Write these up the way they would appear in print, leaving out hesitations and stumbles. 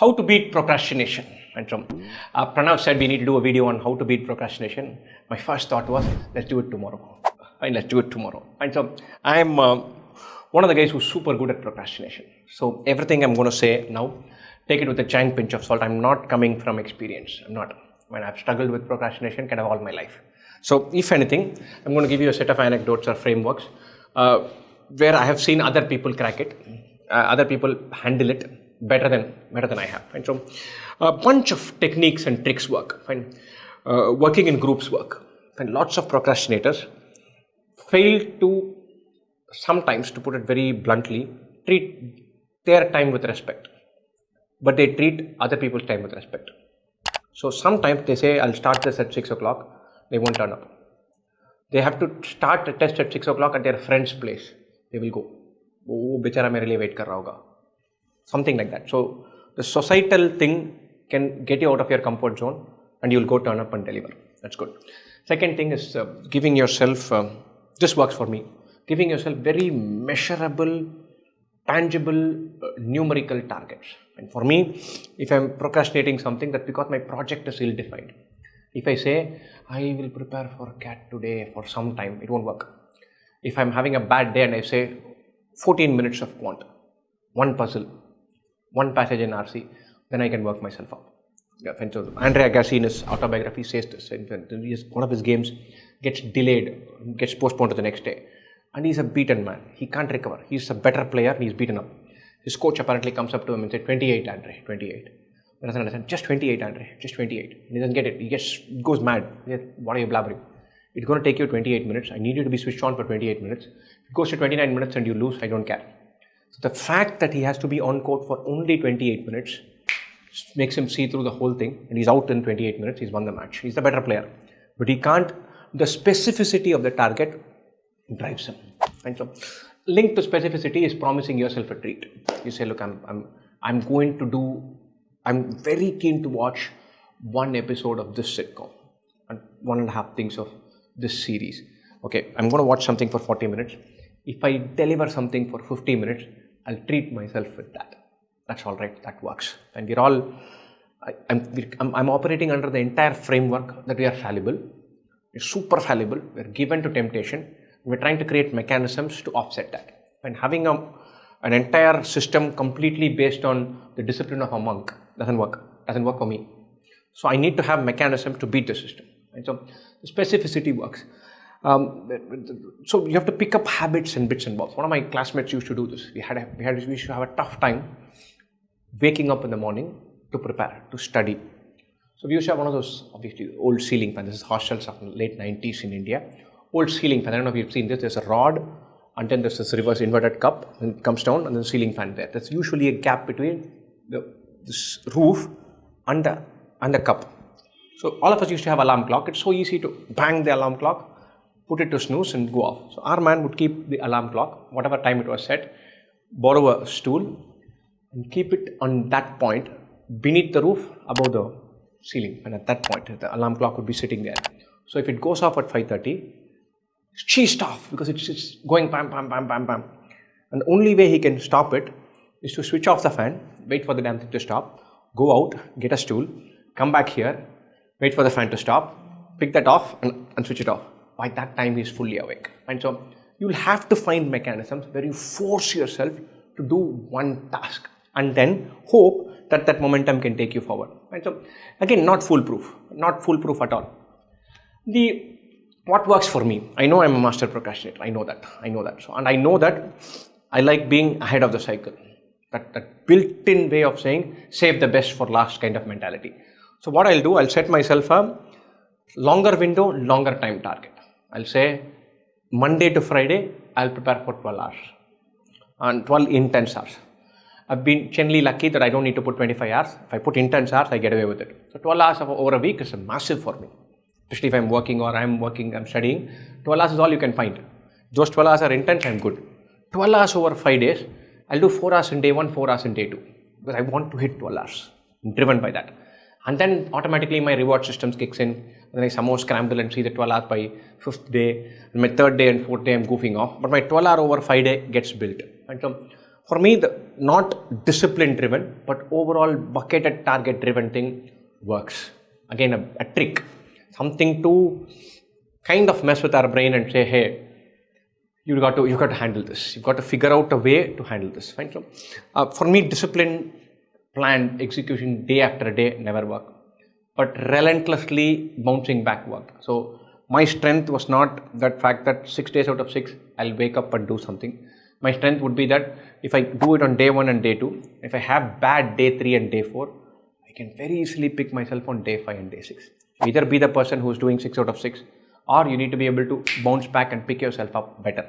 How to beat procrastination. And so Pranav said we need to do a video on how to beat procrastination. My first thought was, let's do it tomorrow. And let's do it tomorrow. And so I'm one of the guys who's super good at procrastination. So everything I'm going to say now, take it with a giant pinch of salt. I'm not coming from experience. I'm not. When I've struggled with procrastination kind of all my life. So if anything, I'm going to give you a set of anecdotes or frameworks where I have seen other people crack it, other people handle it better than I have. And so a bunch of techniques and tricks work. And working in groups work. And lots of procrastinators fail to sometimes, to put it very bluntly, treat their time with respect. But they treat other people's time with respect. So sometimes they say, I'll start this at 6 o'clock. They won't turn up. They have to start a test at 6 o'clock at their friend's place. They will go. Oh, bichara mere liye wait kar raha hoga. Something like that. So the societal thing can get you out of your comfort zone and you'll go turn up and deliver. That's good. Second thing is giving yourself, this works for me, giving yourself very measurable, tangible, numerical targets. And for me, if I'm procrastinating something, that's because my project is ill-defined. If I say, I will prepare for CAT today for some time, it won't work. If I'm having a bad day and I say 14 minutes of quant, one puzzle, one passage in RC, then I can work myself up. Yeah, so Andre Agassi in his autobiography says this, one of his games gets delayed, gets postponed to the next day. And he's a beaten man. He can't recover. He's a better player and he's beaten up. His coach apparently comes up to him and says, 28, Andre, 28. He doesn't understand. Just 28, Andre, just 28. And he doesn't get it. He goes mad. He says, what are you blabbering? It's going to take you 28 minutes. I need you to be switched on for 28 minutes. If it goes to 29 minutes and you lose, I don't care. So the fact that he has to be on court for only 28 minutes makes him see through the whole thing. And he's out in 28 minutes. He's won the match. He's the better player. But he can't, the specificity of the target drives him. And so linked to specificity is promising yourself a treat. You say, look, I'm very keen to watch one episode of this sitcom and 1.5 things of this series. Okay, I'm going to watch something for 40 minutes. If I deliver something for 50 minutes, I'll treat myself with that. That's all right. That works. And we're all, I'm operating under the entire framework that we are fallible. We're super fallible. We're given to temptation. We're trying to create mechanisms to offset that. And having an entire system completely based on the discipline of a monk doesn't work for me. So I need to have mechanisms to beat the system. And so the specificity works. So you have to pick up habits and bits and bobs. One of my classmates used to do this. We used to have a tough time waking up in the morning to prepare, to study. So we used to have one of those, obviously, old ceiling fans. This is hostels of the late 90s in India. Old ceiling fan. I don't know if you've seen this. There's a rod and then there's this reverse inverted cup and it comes down and then ceiling fan there. There's usually a gap between this roof and the cup. So all of us used to have alarm clock. It's so easy to bang the alarm clock, put it to snooze and go off. So our man would keep the alarm clock, whatever time it was set, borrow a stool and keep it on that point beneath the roof above the ceiling. And at that point, the alarm clock would be sitting there. So if it goes off at 5:30, she's off because it's going bam, bam, bam, bam, bam. And the only way he can stop it is to switch off the fan, wait for the damn thing to stop, go out, get a stool, come back here, wait for the fan to stop, pick that off and switch it off. By that time, he's fully awake. And so you'll have to find mechanisms where you force yourself to do one task and then hope that that momentum can take you forward. And so again, not foolproof at all. What works for me? I know I'm a master procrastinator. I know that. So, and I know that I like being ahead of the cycle. That built-in way of saying, save the best for last kind of mentality. So what I'll do, I'll set myself a longer window, longer time target. I'll say Monday to Friday, I'll prepare for 12 hours and 12 intense hours. I've been generally lucky that I don't need to put 25 hours. If I put intense hours, I get away with it. So 12 hours over a week is massive for me. Especially if I'm working or I'm studying, 12 hours is all you can find. Those 12 hours are intense, I'm good. 12 hours over 5 days, I'll do 4 hours in day 1, 4 hours in day 2. Because I want to hit 12 hours. I'm driven by that. And then automatically my reward system kicks in. And then I somehow scramble and see the 12 hours by 5th day. And my 3rd day and 4th day I'm goofing off. But my 12 hour over 5 day gets built. And so For me, the not discipline driven, but overall bucketed target driven thing works. Again, a trick, something to kind of mess with our brain and say, hey, you've got to handle this. You've got to figure out a way to handle this. Fine. So, for me, discipline, planned execution day after day never work, but relentlessly bouncing back worked. So my strength was not that fact that 6 days out of 6 I'll wake up and do something. My strength would be that if I do it on day 1 and day 2, if I have bad day 3 and day 4, I can very easily pick myself on day 5 and day 6. Either be the person who's doing 6 out of 6, or you need to be able to bounce back and pick yourself up better.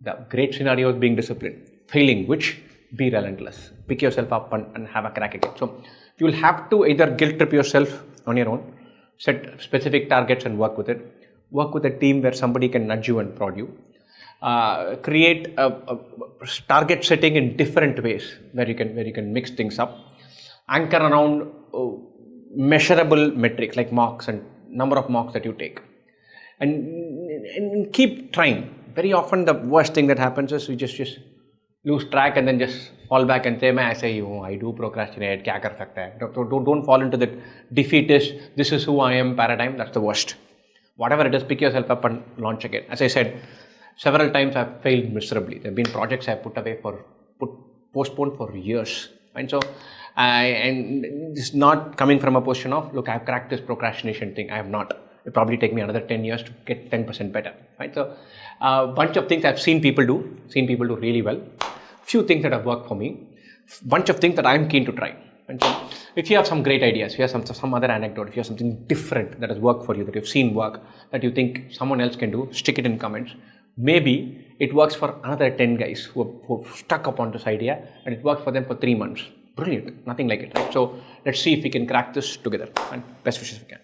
The great scenario is being disciplined. Failing which, be relentless. Pick yourself up and have a crack again. So you will have to either guilt trip yourself on your own, set specific targets and work with it. Work with a team where somebody can nudge you and prod you. Create a target setting in different ways where you can mix things up. Anchor around measurable metrics like marks and number of marks that you take, and keep trying. Very often the worst thing that happens is we just lose track and then just fall back and say, I do procrastinate, kya kar sakta hai? Don't fall into the defeatist, this is who I am paradigm. That's the worst. Whatever it is, pick yourself up and launch again. As I said, several times I've failed miserably. There have been projects I've postponed for years. And so, and it's not coming from a position of, look, I've cracked this procrastination thing. I have not. It'll probably take me another 10 years to get 10% better. Right? So, a bunch of things I've seen people do really well. Few things that have worked for me. Bunch of things that I'm keen to try. And so, if you have some great ideas, if you have some other anecdote, if you have something different that has worked for you, that you've seen work, that you think someone else can do, stick it in comments. Maybe it works for another 10 guys who have stuck up on this idea, and it worked for them for 3 months. Brilliant. Nothing like it. Right? So let's see if we can crack this together. And best wishes if we can.